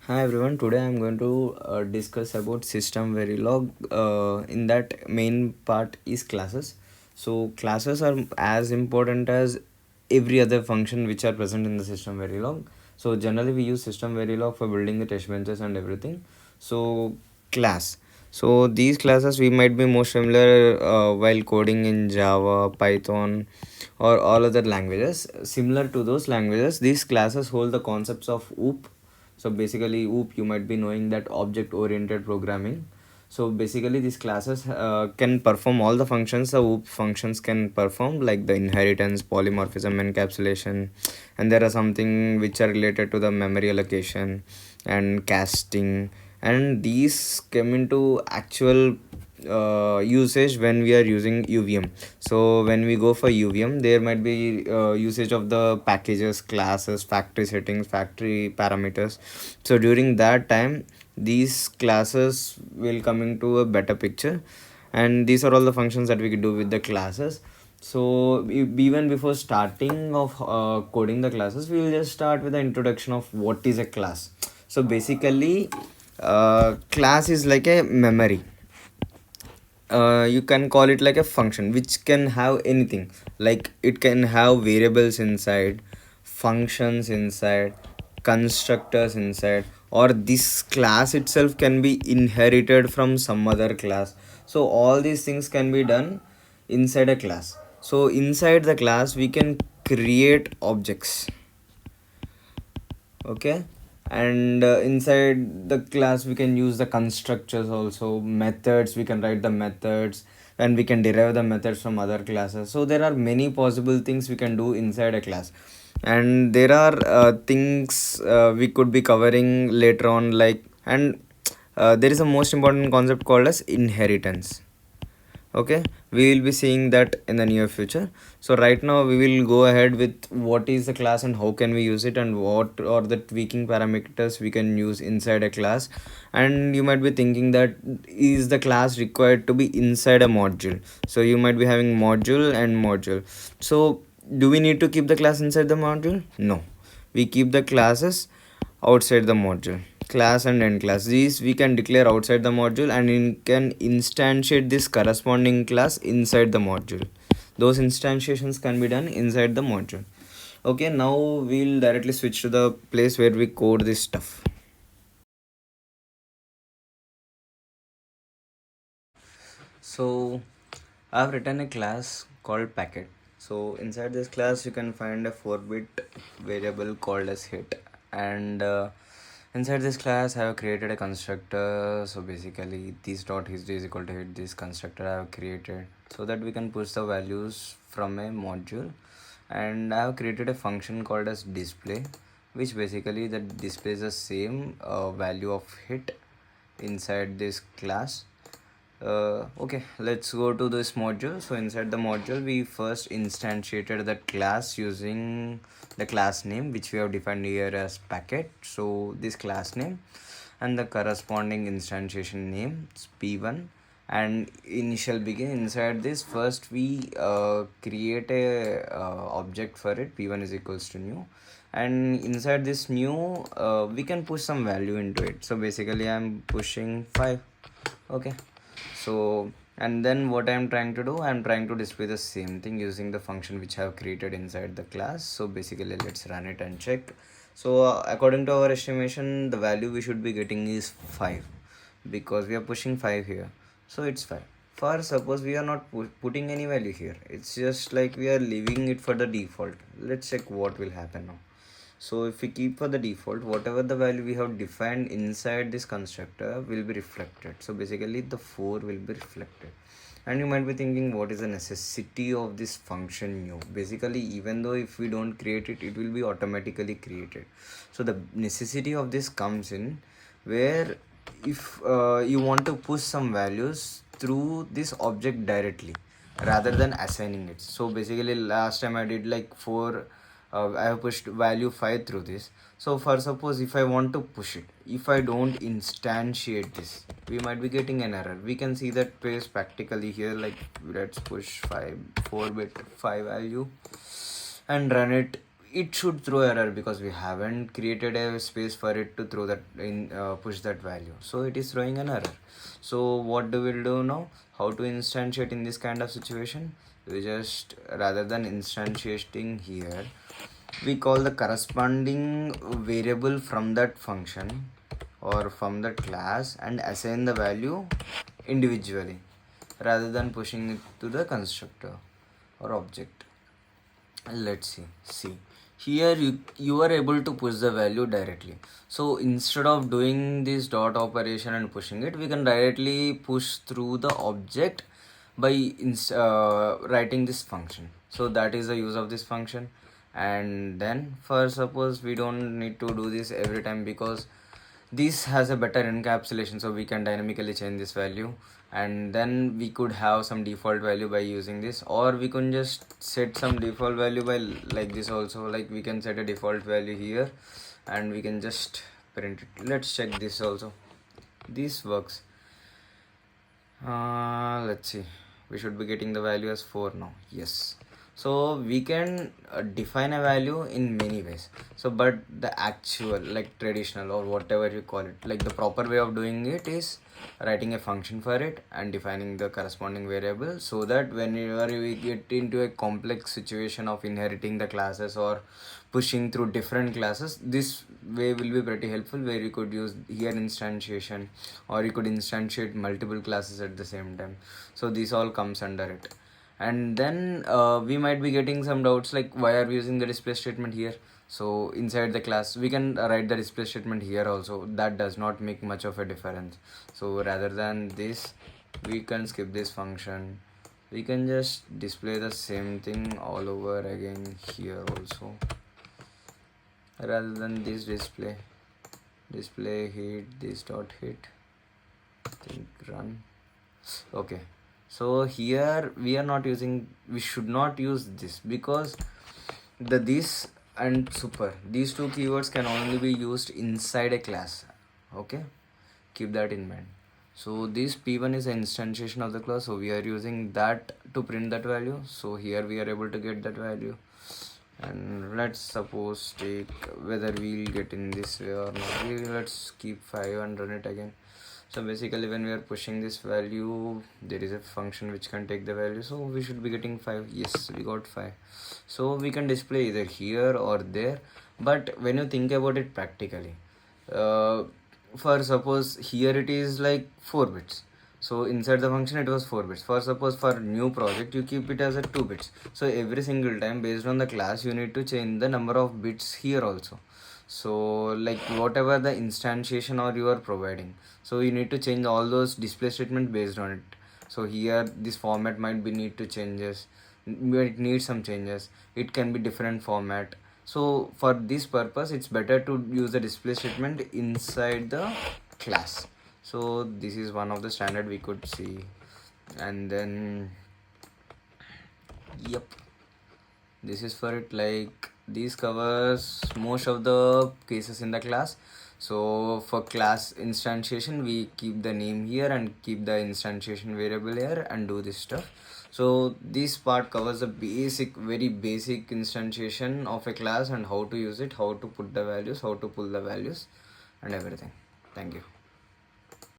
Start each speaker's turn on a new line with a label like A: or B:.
A: Hi everyone. Today I'm going to discuss about system verilog. In that main part is classes. So classes are as important as every other function which are present in the system verilog. So generally we use system verilog for building the test benches and everything. So class. So these classes we might be most familiar while coding in Java, Python, or all other languages. Similar to those languages, these classes hold the concepts of OOP. So basically OOP, you might be knowing that object oriented programming. So basically these classes can perform all the functions the OOP functions can perform, like the inheritance, polymorphism, encapsulation, and there are something which are related to the memory allocation and casting, and these come into actual usage when we are using UVM. So when we go for UVM, there might be usage of the packages, classes, factory settings, factory parameters. So during that time, these classes will come into a better picture, and these are all the functions that we could do with the classes. So even before starting of coding the classes, we will just start with the introduction of what is a class. So basically, class is like a memory. You can call it like a function which can have anything, like it can have variables inside, functions inside, constructors inside, or this class itself can be inherited from some other class. So all these things can be done inside a class. So inside the class we can create objects. Okay, and inside the class we can use the constructors, also methods, we can write the methods, and we can derive the methods from other classes. So there are many possible things we can do inside a class, and there are things we could be covering later on, like, and there is a most important concept called as inheritance. Okay, we will be seeing that in the near future. So right now we will go ahead with what is the class and how can we use it, and what are the tweaking parameters we can use inside a class. And you might be thinking that is the class required to be inside a module? So you might be having module and module. So do we need to keep the class inside the module? No, we keep the classes outside the module. Class and end class, these we can declare outside the module, and can instantiate this corresponding class inside the module. Those instantiations can be done inside the module. Okay, now we'll directly switch to the place where we code this stuff. So I've written a class called packet. So inside this class you can find a 4-bit variable called as hit, and inside this class I have created a constructor. So basically this dot history is equal to hit, this constructor I have created so that we can push the values from a module. And I have created a function called as display, which basically that displays the same value of hit inside this class. Okay, let's go to this module. So inside the module we first instantiated the class using the class name, which we have defined here as packet. So this class name and the corresponding instantiation name is p1, and initial begin. Inside this, first we create a object for it, p1 is equals to new, and inside this new we can push some value into it. So basically I'm pushing 5. Okay, so, and then what I'm trying to do, I'm trying to display the same thing using the function which I have created inside the class. So basically let's run it and check. So according to our estimation, the value we should be getting is 5, because we are pushing 5 here. So it's 5. For suppose we are not putting any value here, it's just like we are leaving it for the default. Let's check what will happen now. So if we keep for the default, whatever the value we have defined inside this constructor will be reflected. So basically the 4 will be reflected. And you might be thinking, what is the necessity of this function new? Basically, even though if we don't create it, it will be automatically created. So the necessity of this comes in where if you want to push some values through this object directly rather than assigning it. So basically last time I did like 4, I have pushed value 5 through this. So for suppose if I want to push it, if I don't instantiate this, we might be getting an error. We can see that place practically here, like let's push 4-bit 5 value and run it. it should throw error because we haven't created a space for it to throw that in push that value, so it is throwing an error. So what do we do now? How to instantiate in this kind of situation? We just, rather than instantiating here, we call the corresponding variable from that function or from that class and assign the value individually rather than pushing it to the constructor or object. Let's see here, you are able to push the value directly. So instead of doing this dot operation and pushing it, we can directly push through the object by writing this function. So that is the use of this function. And then for suppose we don't need to do this every time because this has a better encapsulation, so we can dynamically change this value, and then we could have some default value by using this, or we can just set some default value by like this also. Like we can set a default value here and we can just print it. Let's check this also. This works. Let's see, we should be getting the value as 4 now. Yes. So we can define a value in many ways. So but the actual, like traditional or whatever you call it, like the proper way of doing it is writing a function for it and defining the corresponding variable, so that whenever we get into a complex situation of inheriting the classes or pushing through different classes, this way will be pretty helpful, where you could use here instantiation, or you could instantiate multiple classes at the same time. So this all comes under it. And then we might be getting some doubts like, why are we using the display statement here? So inside the class we can write the display statement here also. That does not make much of a difference. So rather than this, we can skip this function. We can just display the same thing all over again here also. Rather than this display hit, this dot hit, think run. Okay. So here we should not use this, because the this and super, these two keywords can only be used inside a class. Okay, keep that in mind. So this p1 is an instantiation of the class, so we are using that to print that value. So here we are able to get that value, and let's suppose take whether we'll get in this way or not. Let's keep 5 and run it again. So basically when we are pushing this value, there is a function which can take the value, so we should be getting 5. Yes, we got 5. So we can display either here or there. But when you think about it practically, for suppose here it is like 4 bits, so inside the function it was 4 bits. For suppose for new project you keep it as a 2 bits, so every single time based on the class you need to change the number of bits here also. So like whatever the instantiation or you are providing, so you need to change all those display statement based on it. So here this format might be need to changes, it needs some changes, it can be different format. So for this purpose it's better to use the display statement inside the class. So this is one of the standard we could see. And then yep, this is for it. Like this covers most of the cases in the class. So for class instantiation we keep the name here and keep the instantiation variable here and do this stuff. So this part covers the basic, very basic instantiation of a class and how to use it, how to put the values, how to pull the values and everything. Thank you.